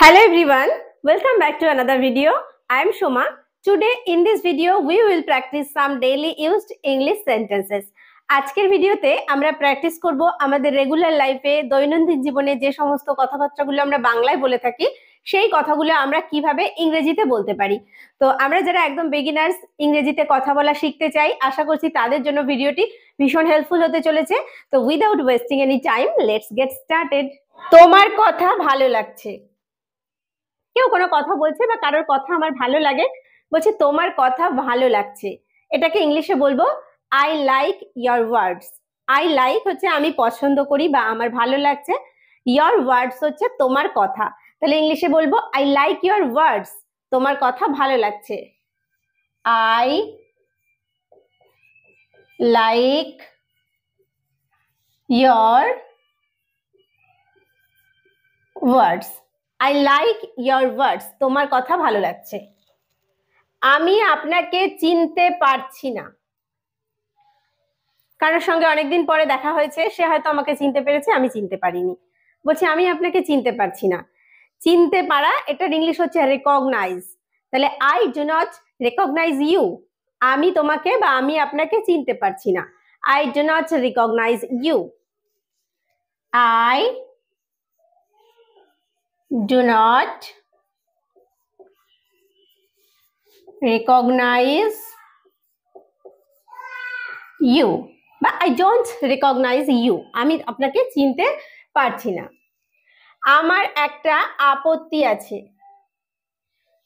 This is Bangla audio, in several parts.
Hello everyone, welcome back to another video. I am Shoma. Today in this video we will practice some daily used English sentences. আজকের ভিডিওতে আমরা প্র্যাকটিস করব আমাদের রেগুলার লাইফে দৈনন্দিন জীবনে যে সমস্ত কথাবার্তাগুলো আমরা বাংলায় বলে থাকি সেই কথাগুলো আমরা কিভাবে ইংরেজিতে বলতে পারি। তো আমরা যারা একদম বিগিনার্স ইংরেজিতে কথা বলা শিখতে চাই আশা করছি তাদের জন্য ভিডিওটি ভীষণ হেল্পফুল হতে চলেছে। তো without wasting any time let's get started. তোমার কথা ভালো লাগছে। কেউ কোনো কথা বলছে বা কারোর কথা আমার ভালো লাগে, বলছে তোমার কথা ভালো লাগছে, এটাকে ইংলিশে বলবো I like your words. I like হচ্ছে আমি পছন্দ করি বা আমার ভালো লাগছে, ইয়োর ওয়ার্ডস হচ্ছে তোমার কথা, তাহলে ইংলিশে বলবো আই লাইক ইয়োর ওয়ার্ডস, তোমার কথা ভালো লাগছে। I like your words. I like your words, তোমার কথা ভালো লাগছে। আমি আপনাকে চিনতে পারছি না। কারোর সঙ্গে অনেকদিন পরে দেখা হয়েছে, সে হয়তো আমাকে চিনতে পেরেছে, আমি চিনতে পারিনি, বলছি আমি আপনাকে চিনতে পারছি না। চিনতে পারা এটার ইংলিশ হচ্ছে রেকগনাইজ। তাহলে I do not recognize you, আমি তোমাকে বা আমি আপনাকে চিনতে পারছি না। I do not recognize you. I do not recognize you বা I don't recognize you, আমি আপনাকে চিনতে পারছি না। আমার একটা আপত্তি আছে।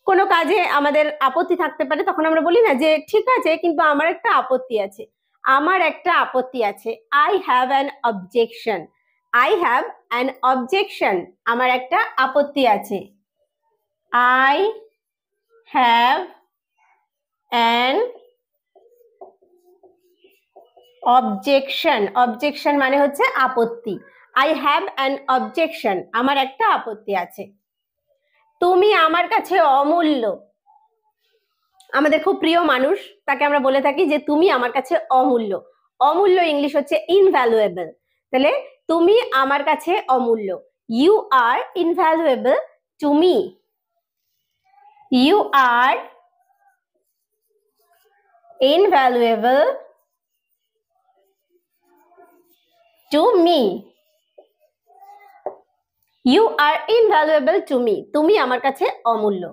কোনো কাজে আমাদের আপত্তি থাকতে পারে, তখন আমরা বলি না যে ঠিক আছে কিন্তু আমার একটা আপত্তি আছে। আমার একটা আপত্তি আছে, I have an objection. I have an objection, আমার একটা আপত্তি আছে। I have an objection. Objection মানে হচ্ছে আপত্তি। I have an objection, আমার একটা আপত্তি আছে। তুমি আমার কাছে অমূল্য। আমাদের খুব প্রিয় মানুষ, তাকে আমরা বলে থাকি যে তুমি আমার কাছে অমূল্য। অমূল্য ইংলিশ হচ্ছে ইনভ্যালুয়েবল। তাহলে তুমি আমার কাছে অমূল্য, you are invaluable to me. You are invaluable to me. You are invaluable to me, তুমি আমার কাছে অমূল্য।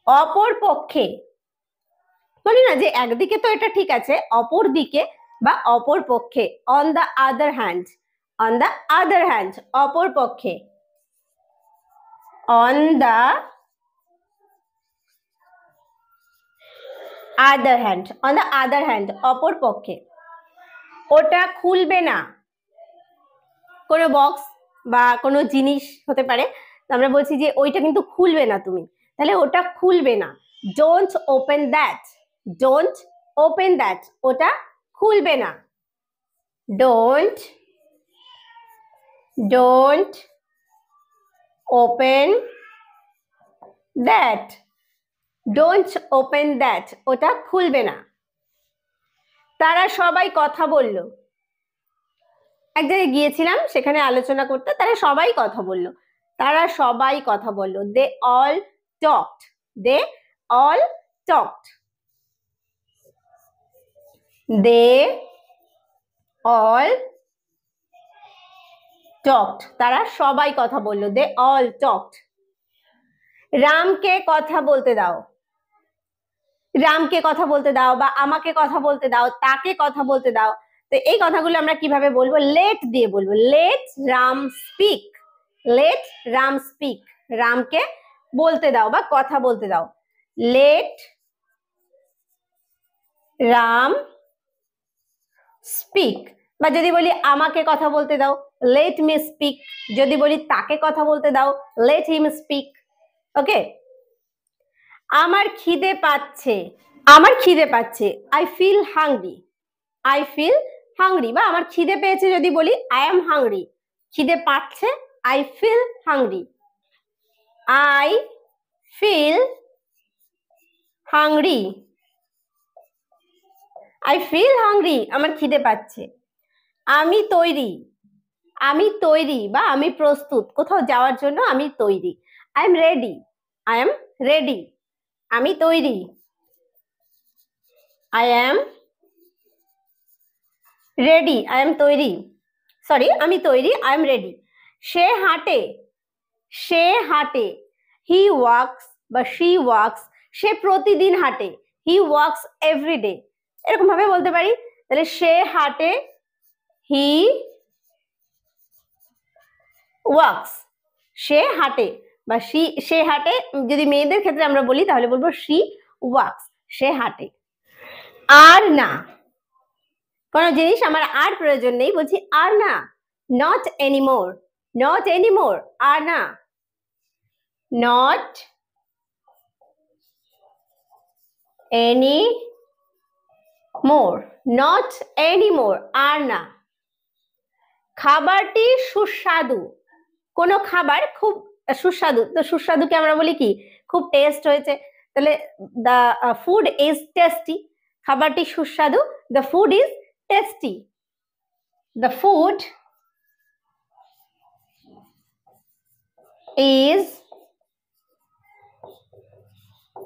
অপর পক্ষে বলি না যে একদিকে তো এটা ঠিক আছে, অপর দিকে বা অপর পক্ষে, on the other hand, on the other hand, অপর পক্ষে, on the other hand, on the other hand, অপর পক্ষে। ওটা খুলবে না। কোনো বক্স বা কোনো জিনিস হতে পারে, আমরা বলছি যে ওইটা কিন্তু খুলবে না তুমি, তাহলে ওটা খুলবে না। Don't open that, don't open that, ওটা খুলবে না। Don't don't open that, don't open that, ওটা খুলবে না। তারা সবাই কথা বলল। এক জায়গায় গিয়েছিলাম, সেখানে আলোচনা করতে, তারা সবাই কথা বলল। তারা সবাই কথা বলল, they all talked, they all talked, they all talked, তারা সবাই কথা বলল, দে অল টকড। রামকে কথা বলতে দাও। রামকে কথা বলতে দাও বা আমাকে কথা বলতে দাও, তাকে কথা বলতে দাও। তো এই কথাগুলো আমরা কিভাবে বলবো? লেট দিয়ে বলবো, let Ram speak, let Ram speak, রামকে বলতে দাও বা কথা বলতে দাও। লেট রাম স্পিক, বা যদি বলি আমাকে কথা বলতে দাও, লেট মি স্পিক। যদি বলি তাকে কথা বলতে দাও, লেট হিম স্পিক। ওকে। আমার খিদে পাচ্ছে। আমার খিদে পাচ্ছে, I feel hungry, I feel hungry. বা আমার খিদে পেয়েছে যদি বলি আই এম হাংরি, খিদে পাচ্ছে I feel hungry. I feel hungry, I feel hungry, আমার খিদে পাচ্ছে। আমি তৈরি, আমি তৈরি বা আমি প্রস্তুত, কোথাও যাওয়ার জন্য আমি তৈরি। I am ready, I am ready, আমি তৈরি। I am ready, I am তৈরি, সরি আমি তৈরি, আই এম রেডি। সে হাঁটে, সে হাঁটে। হি ওয়াক্স বা শি ওয়াক্স, সে প্রতিদিন হাঁটে। হি ওয়াক্স এভরিডে, এরকম ভাবে বলতে পারি। তাহলে সে হাঁটে, হি ওয়াক্স, সে হাঁটে বা সে হাঁটে। যদি মেয়েদের ক্ষেত্রে আমরা বলি তাহলে বলবো শি ওয়াক্স, সে হাঁটে। আর না, কোনো জিনিস আমার আর প্রয়োজন নেই, বলছি আর না। নট এনিমোর, নট এনিমোর, আর না। Not any more, not anymore, আর না। খাবারটি সুস্বাদু, কোনো খাবার খুব সুস্বাদু, তো সুস্বাদুকে আমরা বলি কি, খুব টেস্ট হয়েছে। তাহলে দ্য ফুড ইজ টেস্টি, খাবারটি সুস্বাদু, the food is tasty. The food is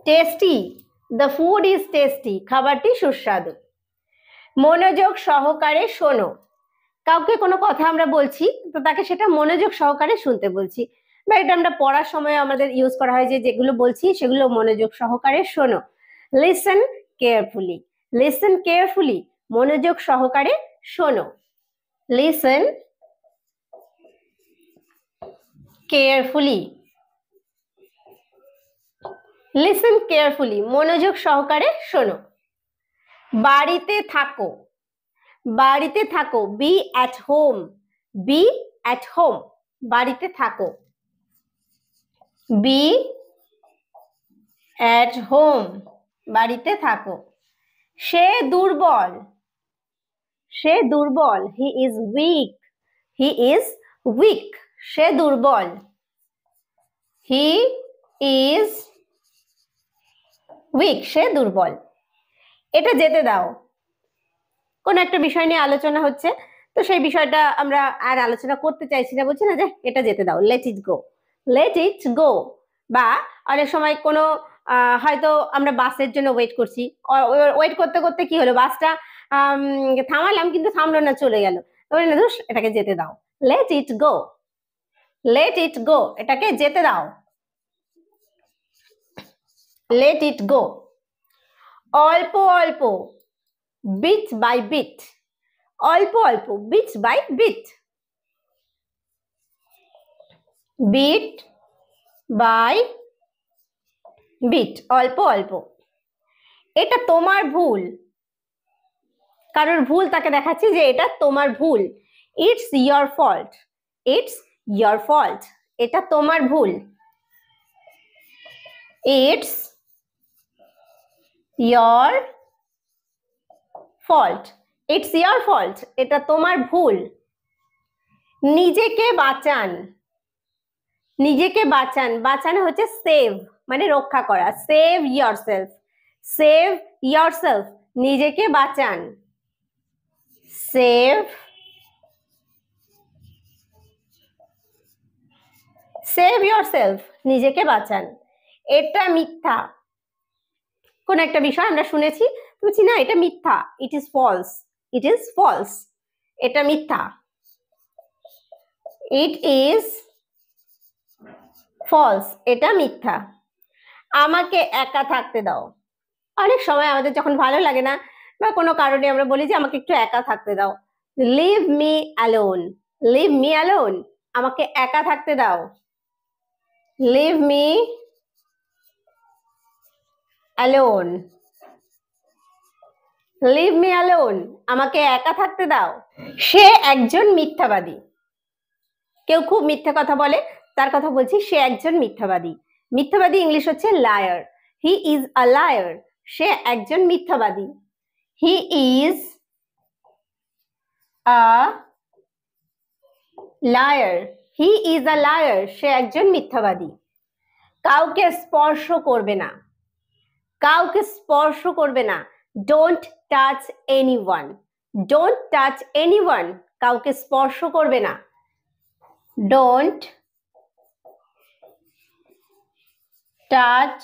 tasty, the food is tasty, খাবারটি সুস্বাদু। মনোযোগ সহকারে শোনো, কাউকে কোনো কথা আমরা বলছি তো তাকে সেটা মনোযোগ সহকারে শুনতে বলছি, বা এটা আমরা পড়ার সময় আমাদের ইউজ করা হয়, যে যেগুলো বলছি সেগুলো মনোযোগ সহকারে শোনো। লিসেন কেয়ারফুলি, লিসেন কেয়ারফুলি, মনোযোগ সহকারে শোনো। লিসেন কেয়ারফুলি, লিসেন কেয়ারফুলি, মনোযোগ সহকারে শোনো। বাড়িতে থাকো, বাড়িতে থাকো, be at home, be at home, বাড়িতে থাকো। বি অ্যাট হোম, বাড়িতে থাকো। সে দুর্বল, সে দুর্বল, he is weak, he is weak, সে দুর্বল। হি ইজ উইক, সে দুর্বল। এটা যেতে দাও, কোন একটা বিষয় নিয়ে আলোচনা হচ্ছে, তো সেই বিষয়টা আমরা আর আলোচনা করতে চাইছি না, বলছি না যে এটা যেতে দাও, let it go, let it গো। বা অনেক সময় কোনো হয়তো আমরা বাসের জন্য ওয়েট করছি, ওয়েট করতে করতে কি হলো, বাসটা থামালাম কিন্তু থামলো না, চলে গেল, না দোষ, এটাকে যেতে দাও, let it go, let it গো, এটাকে যেতে দাও, লেট ইট গো। অল্প অল্প, বিট বাই বিট, অল্প অল্প, bit by bit, bit by bit, অল্প অল্প। এটা তোমার ভুল, কারোর ভুল তাকে দেখাচ্ছি যে এটা তোমার ভুল। It's your fault, it's your fault, এটা তোমার ভুল। It's your fault, it's your fault, এটা তোমার ভুল। নিজেকে বাঁচান, নিজেকে বাঁচান, বাঁচানো হচ্ছে সেভ, মানে রক্ষা করা, সেভ ইয়োরসেলফ, সেভ ইয়োরসেলফ, নিজেকে বাঁচান, সেভ, সেভ ইয়োরসেলফ, নিজেকে বাঁচান। এটা মিথ্যা, কোন একটা বিষয় আমরা শুনেছি, বলছি না এটা মিথ্যা, it is false, it is false, এটা মিথ্যা, ইট ইজ ফলস, এটা মিথ্যা। আমাকে একা থাকতে দাও, অনেক সময় আমাদের যখন ভালো লাগে না বা কোনো কারণে আমরা বলি যে আমাকে একটু একা থাকতে দাও, leave me alone, leave me alone, আমাকে একা থাকতে দাও, leave me alone, leave me alone, আমাকে একা থাকতে দাও। সে একজন মিথ্যাবাদী, কেউ খুব মিথ্যা কথা বলে তার কথা বলছি, সে একজন মিথ্যাবাদী। মিথ্যাবাদী ইংলিশ হচ্ছে liar, he is a liar, সে একজন মিথ্যাবাদী। He is a liar, he is a liar, সে একজন মিথ্যাবাদী। কাউকে স্পর্শ করবে না, কাউকে স্পর্শ করবে না, don't touch anyone, don't touch anyone, কাউকে স্পর্শ করবে না, don't touch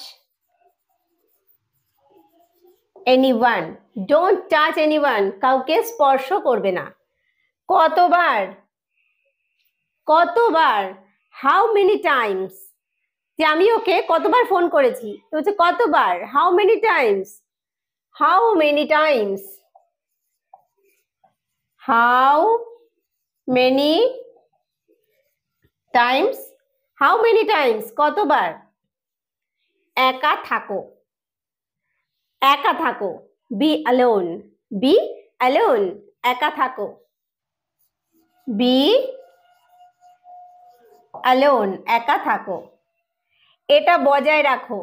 anyone, don't touch anyone, কাউকে স্পর্শ করবে না। কতবার, কতবার, হাউ মেনি টাইমস, যে আমি ওকে কতবার ফোন করেছি, তো হচ্ছে কতবার, how many Times, how many Times, how many Times, how many Times, কতবার। একা থাকো, একা থাকো, বি অ্যালোন, বি অ্যালোন, একা থাকো, বি অ্যালোন, একা থাকো। এটা বজায় রাখো,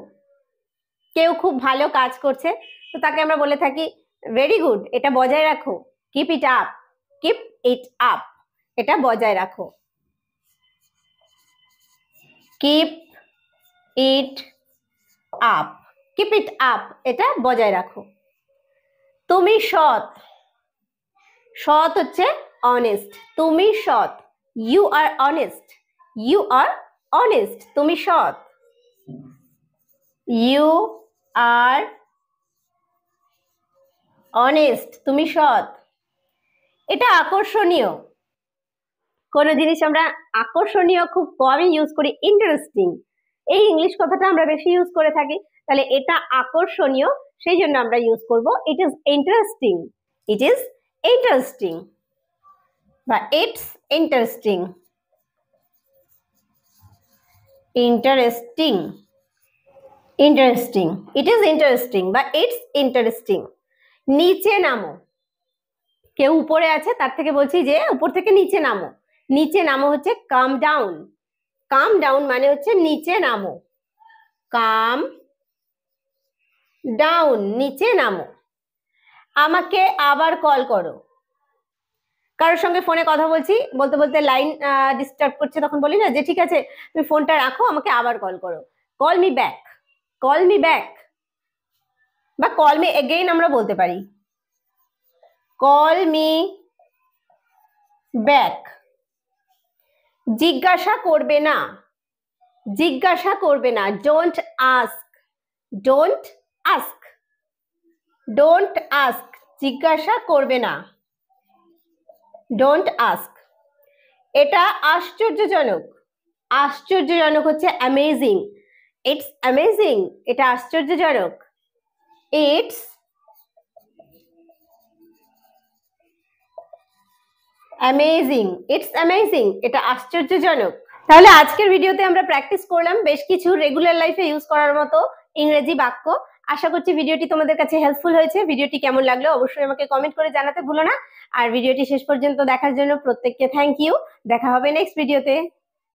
কেউ খুব ভালো কাজ করছে তো তাকে আমরা বলে থাকি ভেরি গুড, এটা বজায় রাখো, keep it up, keep it up, এটা বজায় রাখো, keep it up, keep it up, এটা বজায় রাখো। তুমি সৎ, সৎ হচ্ছে অনেস্ট, তুমি সৎ, you are honest, you are honest, তুমি সৎ, ইউ আর অনেস্ট, তুমি সৎ। এটা আকর্ষণীয়, কোন জিনিস আমরা আকর্ষণীয় খুব কমই ইউজ করি, ইন্টারেস্টিং, এই ইংলিশ কথাটা আমরা বেশি ইউজ করে থাকি, তাহলে এটা আকর্ষণীয় সেই জন্য আমরা ইউজ করব it is interesting, it is interesting বা it's interesting, interesting, interesting, it is interesting বা ইটস ইন্টারেস্টিং। নিচে নামো, কেউ উপরে আছে তার থেকে বলছি যে উপর থেকে নিচে নামো, নিচে নামো হচ্ছে কাম ডাউন, কাম ডাউন মানে হচ্ছে নিচে নামো, কাম ডাউন, নিচে নামো। আমাকে আবার কল করো, কারোর সঙ্গে ফোনে কথা বলছি, বলতে বলতে লাইন ডিস্টার্ব করছে, তখন বলি না যে ঠিক আছে তুমি ফোনটা রাখো, আমাকে আবার কল করো, call me back, call me back, বা কল মি এগেইন আমরা বলতে পারি, কল মি ব্যাক। জিজ্ঞাসা করবে না, জিজ্ঞাসা করবে না, don't ask, don't ask, don't ask, জিজ্ঞাসা করবে না, ডোন্ট আস্ক। এটা আশ্চর্যজনক, আশ্চর্যজনক হচ্ছে অ্যামেজিং, ইটস অ্যামেজিং, এটা আশ্চর্যজনক, ইটস অ্যামেজিং, ইটস অ্যামেজিং, এটা আশ্চর্যজনক। তাহলে আজকের ভিডিওতে আমরা প্র্যাকটিস করলাম বেশ কিছু রেগুলার লাইফে ইউজ করার মতো ইংরেজি বাক্য। আশা করছি ভিডিওটি তোমাদের কাছে হেল্পফুল হয়েছে। ভিডিওটি কেমন লাগলো অবশ্যই আমাকে কমেন্ট করে জানাতে ভুলো না, আর ভিডিওটি শেষ পর্যন্ত দেখার জন্য প্রত্যেককে থ্যাংক ইউ। দেখা হবে নেক্সট ভিডিওতে।